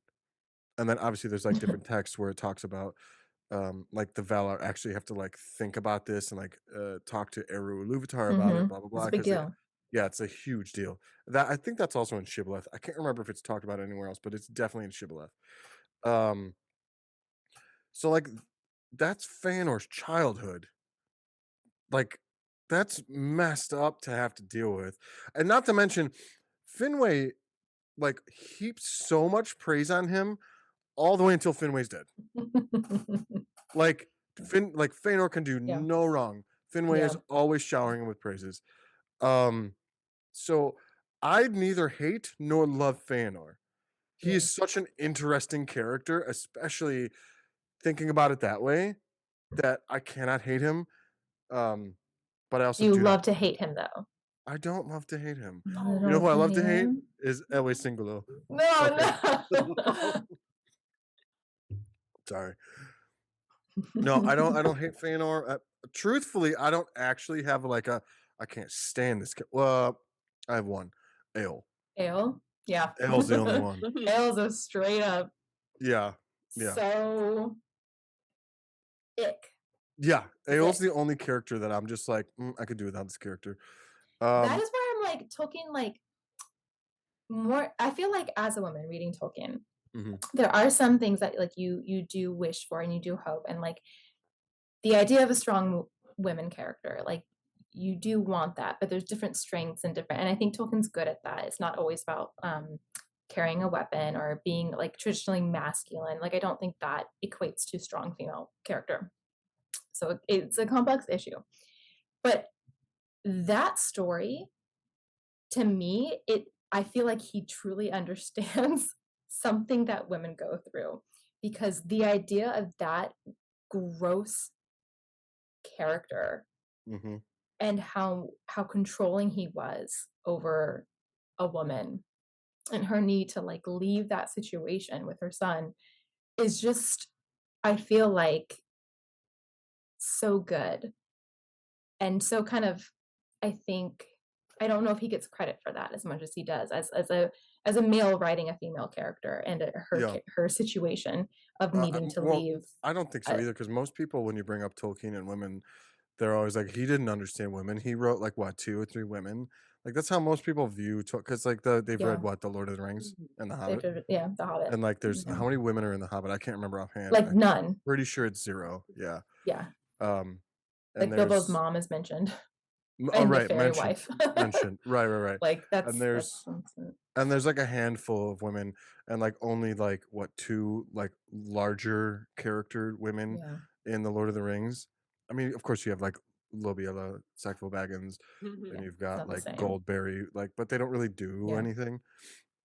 And then obviously there's like different texts where it talks about like the Valar actually have to like think about this and like talk to Eru Iluvatar about it, blah blah It's blah. a big Because deal. yeah, it's a huge deal. That I think that's also in Shibboleth. I can't remember if it's talked about anywhere else, but it's definitely in Shibboleth. Um, so like that's Feanor's childhood. Like that's messed up to have to deal with. And not to mention Finwë like heaped so much praise on him all the way until Finwë's dead. Like like Feanor can do Yeah. no wrong. Finwë Yeah. is always showering him with praises. So I'd neither hate nor love Feanor. He Yeah. is such an interesting character, especially thinking about it that way, that I cannot hate him. But I also You do not. love to hate him though. I don't love to hate him. You Oh, You know love who I to love to hate him? is Elwë Singulo. No, Okay. no. Sorry. No, I don't hate Feanor. Truthfully, I don't actually have like a I can't stand this. Well, I have one. Ale. Ale. Yeah. Ale's the only one. Ale's a straight up Yeah. Yeah. so ick. Yeah. Is Ale's it? the only character that I'm just like, I could do without this character. That is where I'm like Tolkien like more I feel like as a woman reading Tolkien, there are some things that like you do wish for and you do hope and like the idea of a strong women character like you do want that but there's different strengths and different and I think Tolkien's good at that. It's not always about carrying a weapon or being like traditionally masculine. Like I don't think that equates to strong female character, so it's a complex issue. But that story to me, I feel like he truly understands something that women go through because the idea of that gross character and how controlling he was over a woman and her need to like leave that situation with her son is just I feel like so good and so kind of I think I don't know if he gets credit for that as much as he does as a male writing a female character and Yeah. her situation of needing to leave. I don't think so either because most people, when you bring up Tolkien and women, they're always like, he didn't understand women. He wrote like what, 2 or 3 women. Like that's how most people view because like they've Yeah. read what, The Lord of the Rings and The Hobbit. Yeah, The Hobbit. And like there's how many women are in The Hobbit? I can't remember offhand. Like I'm none. pretty sure it's 0. Yeah. Yeah. And like Bilbo's mom is mentioned. Oh, And right, the fairy wife. mentioned. Right. Like And there's like a handful of women and like only like what 2 like larger character women in The Lord of the Rings. I mean, of course you have like Lobiela, Sackville Baggins, and you've got like Goldberry, like, but they don't really do anything.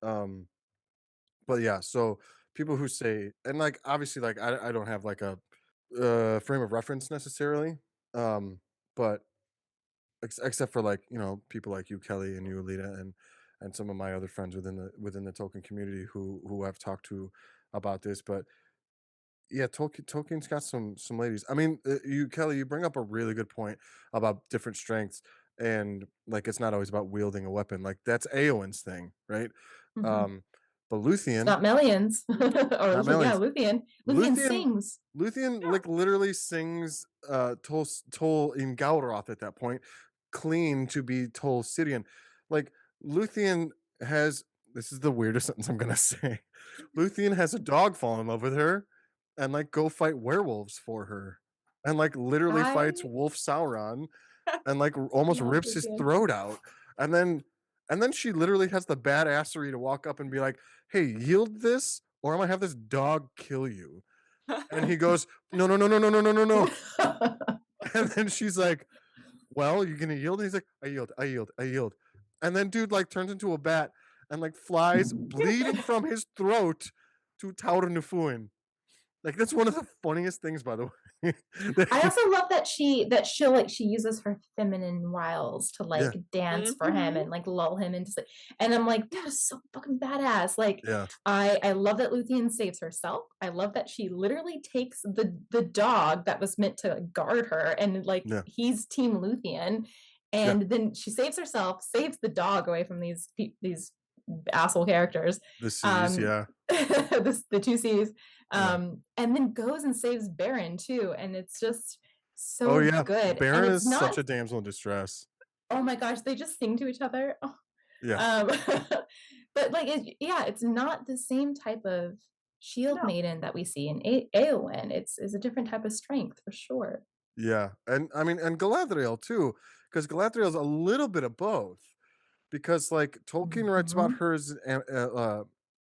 But yeah, so people who say and like obviously like I don't have like a frame of reference necessarily. But except for like people like you Kelly and you Alita and some of my other friends within the Tolkien community who I've talked to about this. But yeah, Tolkien's got some ladies. I mean, you Kelly, you bring up a really good point about different strengths and like it's not always about wielding a weapon. Like that's Eowyn's thing, right? But Luthien, it's not Melians or Melians. Luthien sings. Luthien like literally sings Tol in Galroth at that point, clean to be Tol Sidian. Like Luthien has this is the weirdest sentence I'm gonna say. Luthien has a dog fall in love with her and like go fight werewolves for her. And like literally fights Wolf Sauron and like almost rips his throat out. And then And then she literally has the badassery to walk up and be like, "Hey, yield this, or I'm gonna have this dog kill you." And he goes, "No, no, no, no, no, no, no, no, no." And then she's like, "Well, you're gonna yield?" And he's like, "I yield, I yield, I yield." And then dude like turns into a bat and like flies bleeding from his throat to Taur Nufuin. Like that's one of the funniest things, by the way. I also love that she uses her feminine wiles to Yeah, like dance for him Mhm. and like lull him into sleep. And I'm like, that is so fucking badass. Like yeah, I love that Luthien saves herself. I love that she literally takes the dog that was meant to guard her and like yeah, he's team Luthien. yeah. And then she saves herself, saves the dog away from these asshole characters. The seas, Um yeah, the two C's, yeah. and then goes and saves Baron too, and it's just Oh so yeah, good. And Baron it's is not, such a damsel in distress. oh my gosh, they just sing to each other. Oh, Yeah, um, but like, yeah, it's not the same type of shield No. maiden that we see in Eowyn. It's a different type of strength for sure. yeah, and I mean, and Galadriel too, because Galadriel's a little bit of both. Because like Tolkien writes about Mhm. her as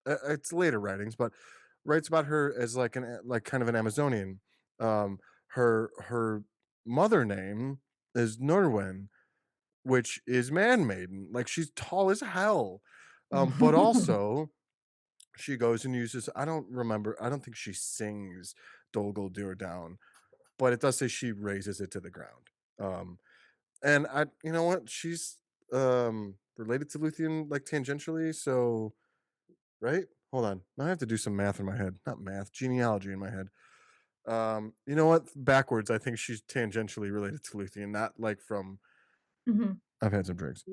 it's later writings, but writes about her as like like kind of an Amazonian. Her mother name is Nurwen, which is man maiden. Like she's tall as hell. But also she goes and uses, I don't remember, I don't think she sings Dol Guldur down, but it does say she raises it to the ground. Um, and I, you know what, she's related to Luthien like tangentially, so right? Hold on. Now I have to do some math in my head. Not math, genealogy in my head. You know what? Backwards, I think she's tangentially related to Luthien, not like from Mhm. I've had some drinks.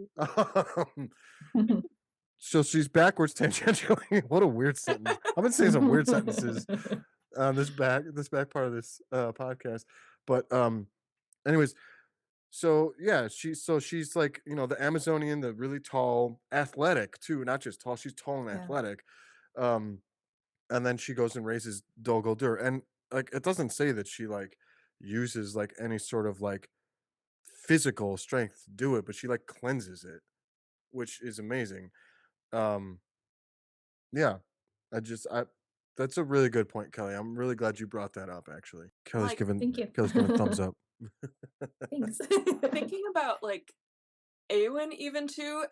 So she's backwards tangentially. What a weird sentence. I've been saying some weird sentences on this back part of this podcast. But anyways, so yeah, she's like, you know, the Amazonian, the really tall, athletic too, not just tall, she's tall and Yeah. athletic. Um, and then she goes and raises Dol Guldur. And like it doesn't say that she like uses like any sort of like physical strength to do it, but she like cleanses it, which is amazing. Um, yeah, I that's a really good point, Kelly. I'm really glad you brought that up actually. Like Thank you. Kelly's giving thumbs up. Thanks. thinking about like Awen even too,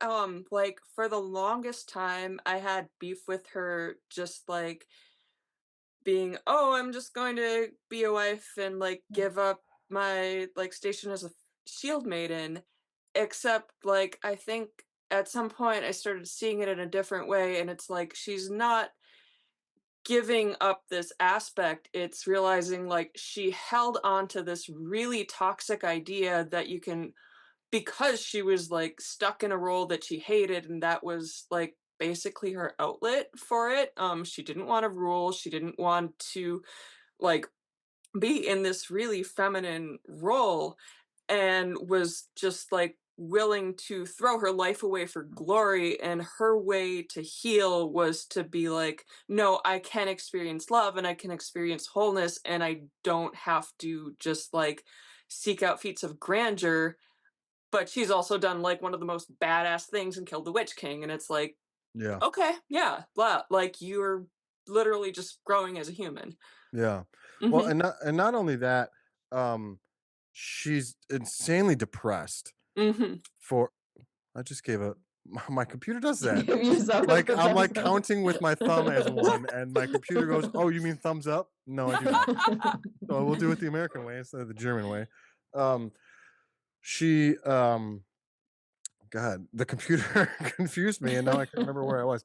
like for the longest time I had beef with her just like being, "Oh, I'm just going to be a wife and like Yeah. give up my like station as a shield maiden." Except like I think at some point I started seeing it in a different way and it's like she's not giving up this aspect, it's realizing like she held on to this really toxic idea that you can, because she was like stuck in a role that she hated and that was like basically her outlet for it. She didn't want to rule, she didn't want to like be in this really feminine role and was just like willing to throw her life away for glory, and her way to heal was to be like, no, I can experience love and I can experience wholeness and I don't have to just like seek out feats of grandeur. But she's also done like one of the most badass things and killed the Witch King, and it's like, Yeah. okay, yeah, blah, like you're literally just growing as a human. Yeah. Well, Hmm. and not only that, um, she's insanely depressed Hmm. for I just gave a my computer does You that. give yourself a Like I'm thumbs like up. counting with my thumb as one, and my computer goes, "Oh, you mean thumbs up?" No, I do not. So we'll do it the American way instead of the German way. Um, she God, the computer confused me, and now I can't remember where I was.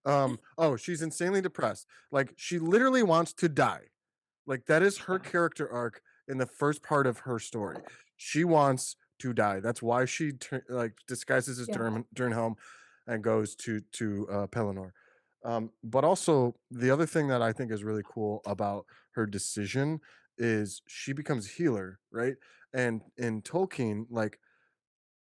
Oh, she's insanely depressed. Like she literally wants to die. Like that is her Yeah. character arc in the first part of her story. She wants to die. That's why she like disguises as Yeah. Durnhelm and goes to Pelennor. But also the other thing that I think is really cool about her decision is she becomes healer, right? And in Tolkien, like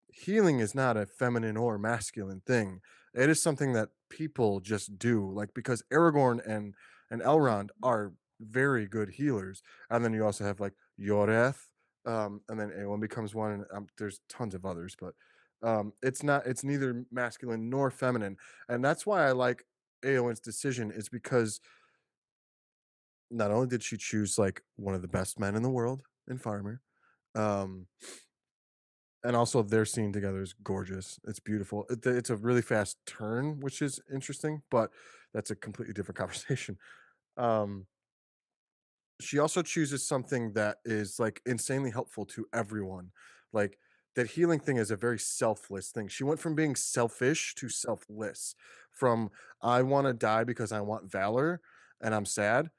healing is not a feminine or masculine thing. It is something that people just do, like because Aragorn and Elrond are very good healers, and then you also have like Yoreth, and then Eowyn becomes one, and there's tons of others, but It's neither masculine nor feminine, and that's why I like Eowyn's decision, is because not only did she choose like one of the best men in the world in Farmer, um, and also their scene together is gorgeous. It's beautiful. It's a really fast turn, which is interesting, but that's a completely different conversation. Um, she also chooses something that is like insanely helpful to everyone. Like that healing thing is a very selfless thing. She went from being selfish to selfless, from I want to die because I want valor and I'm sad,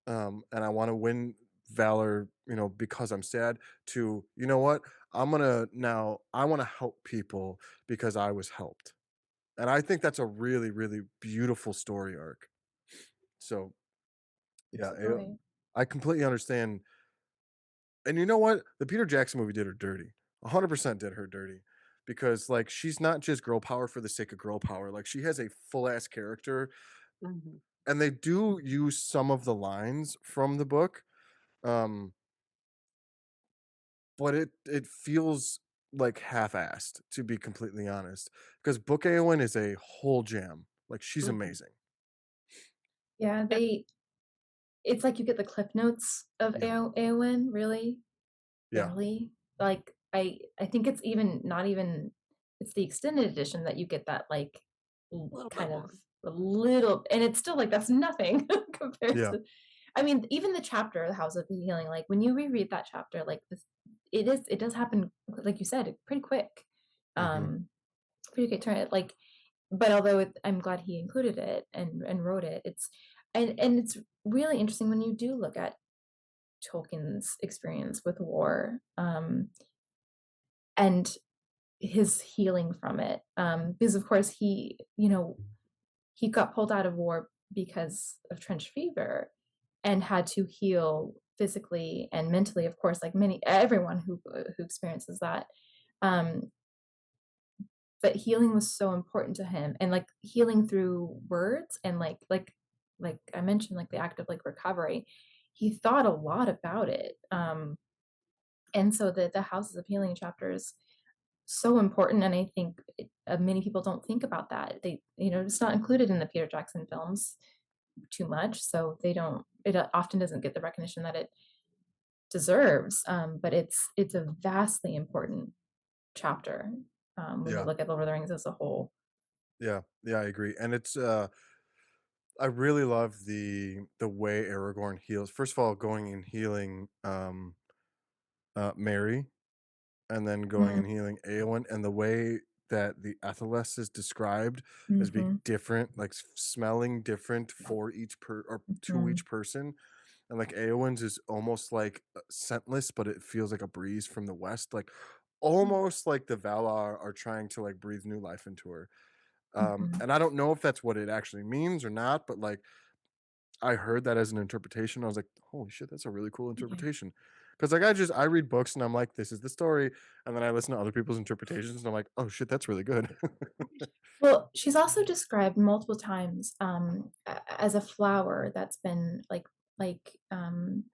and I want to win valor, because I'm sad, to, you know what? I want to help people because I was helped. And I think that's a really, really beautiful story arc. So yeah, Absolutely. I completely understand. And you know what? The Peter Jackson movie did her dirty. 100% did her dirty, because like she's not just girl power for the sake of girl power. Like she has a full ass character, Mhm. and they do use some of the lines from the book. Um, but it feels like half-assed, to be completely honest, because Book Eowyn is a whole jam. Like she's Mhm. amazing. Yeah, Yep. it's like you get the clip notes of Yeah. Eowyn, really, Yeah. barely. Like I think it's even not even it's the extended edition that you get that like A little bit kind of more. a little, and it's still like that's nothing compared Yeah. to, I mean, even the chapter, the House of Healing, like when you reread that chapter, like this, it does happen, like you said, pretty quick. Mhm. Um, pretty quick turn. Like, but although I'm glad he included it and wrote it, and it's really interesting when you do look at Tolkien's experience with war, and his healing from it. Because of course he got pulled out of war because of trench fever and had to heal physically and mentally, of course, like everyone who experiences that. Um, but healing was so important to him, and like healing through words and like I mentioned, like the act of like recovery. He thought a lot about it. And so the Houses of Healing chapters so important, and I think many people don't think about that. They, it's not included in the Peter Jackson films too much, so they don't, it often doesn't get the recognition that it deserves. But it's a vastly important chapter, when you Yeah. look at Lord of the Rings as a whole. Yeah. Yeah, I agree. And I really love the way Aragorn heals. First of all, going and healing Mary, and then going Mm-hmm. and healing Eowyn, and the way that the Athelas is described as being Mm-hmm. different, like smelling different for each or to Mm-hmm. each person. And like Eowyn's is almost like scentless, but it feels like a breeze from the west, like almost like the Valar are trying to like breathe new life into her. Mm-hmm. And I don't know if that's what it actually means or not, but like I heard that as an interpretation. I was like, holy shit, that's a really cool Yeah. interpretation. Because like I read books and I'm like, this is the story, and then I listen to other people's interpretations and I'm like, oh shit, that's really good. Well, she's also described multiple times, as a flower that's been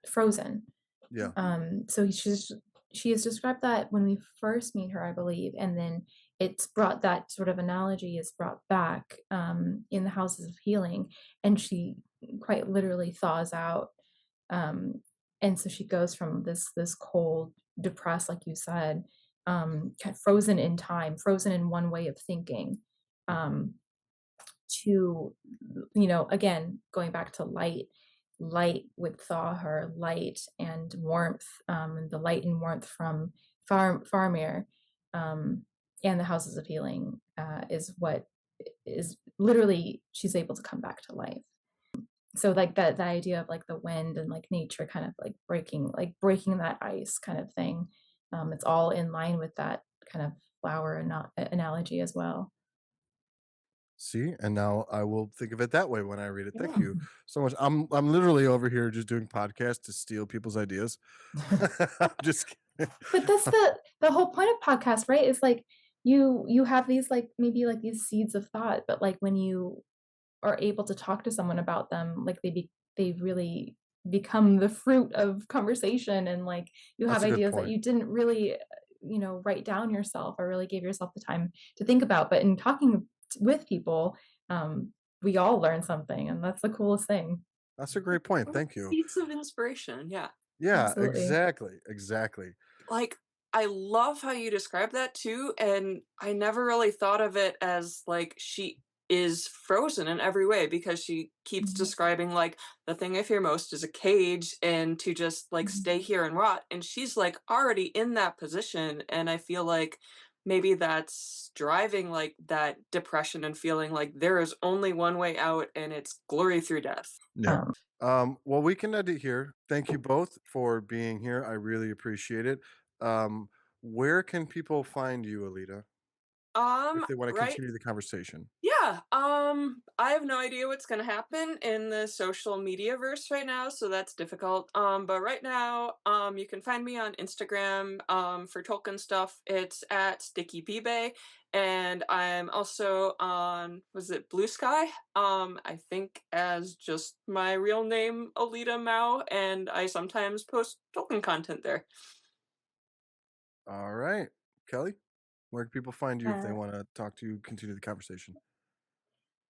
frozen. Yeah. So she has described that when we first meet her, I believe, and then it's brought, that sort of analogy is brought back, in the Houses of Healing, and she quite literally thaws out, um, and so she goes from this cold, depressed, like you said, kind of frozen in time, frozen in one way of thinking, um, to, again, going back to light would thaw her, light and warmth, and the light and warmth from Farmir, um, and the Houses of Healing, is what is literally she's able to come back to life. So like that the idea of like the wind and like nature kind of like breaking that ice kind of thing, it's all in line with that kind of flower analogy as well. See, and now I will think of it that way when I read it. Thank Yeah. you so much. I'm literally over here just doing podcasts to steal people's ideas. I'm just kidding. But that's the whole point of podcast, right? Is like you have these like maybe like these seeds of thought, but like when you are able to talk to someone about them, like they really become the fruit of conversation, and like you have That's a good ideas that point. you didn't really write down yourself or really give yourself the time to think about. But in talking with people, we all learn something, and that's the coolest thing. That's a great point. Thank you. Seeds of inspiration. Yeah. Yeah, Absolutely. exactly. Like, I love how you describe that too, and I never really thought of it as like she is frozen in every way because she keeps Mhm. describing like the thing I fear most is a cage and to just like stay Mhm. here and rot. And she's like already in that position. And I feel like maybe that's driving like that depression and feeling like there is only one way out and it's glory through death. Yeah. Um, Well, we can end it here. Thank you both for being here. I really appreciate it. Um, where can people find you, Alita, if they want to Right. continue the conversation? Yeah, I have no idea what's gonna happen in the social media verse right now, so that's difficult. But right now, you can find me on Instagram, for Tolkien stuff. It's at Sticky Bay, and I'm also on, was it Blue Sky? I think as just my real name, Alita Mao, and I sometimes post Tolkien content there. All right. Kelly, where can people find you if they uh, want to talk to you, continue the conversation?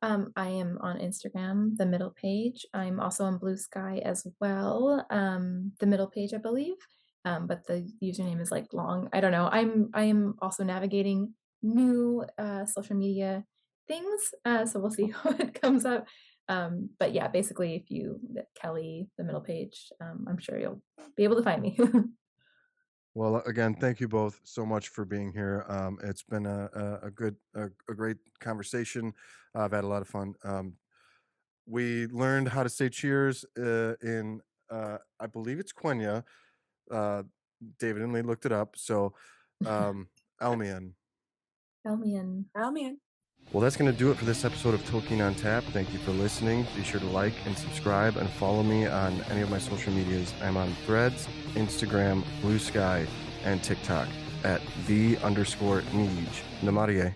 I am on Instagram, the middle page. I'm also on Blue Sky as well, the middle page, I believe. But the username is like long. I don't know. I am also navigating new social media things, so we'll see what comes up. But yeah, basically, if you Kelly, the middle page, I'm sure you'll be able to find me. Well, again, thank you both so much for being here. It's been a great conversation. I've had a lot of fun. We learned how to say cheers in, I believe it's Quenya. Uh, David and Lee looked it up. So, Elmian. Elmian. Oh man. Well, that's going to do it for this episode of Tolkien on Tap. Thank you for listening. Be sure to like and subscribe and follow me on any of my social medias. I'm on Threads, Instagram, Blue Sky, and TikTok at @the_Neej. Namarie.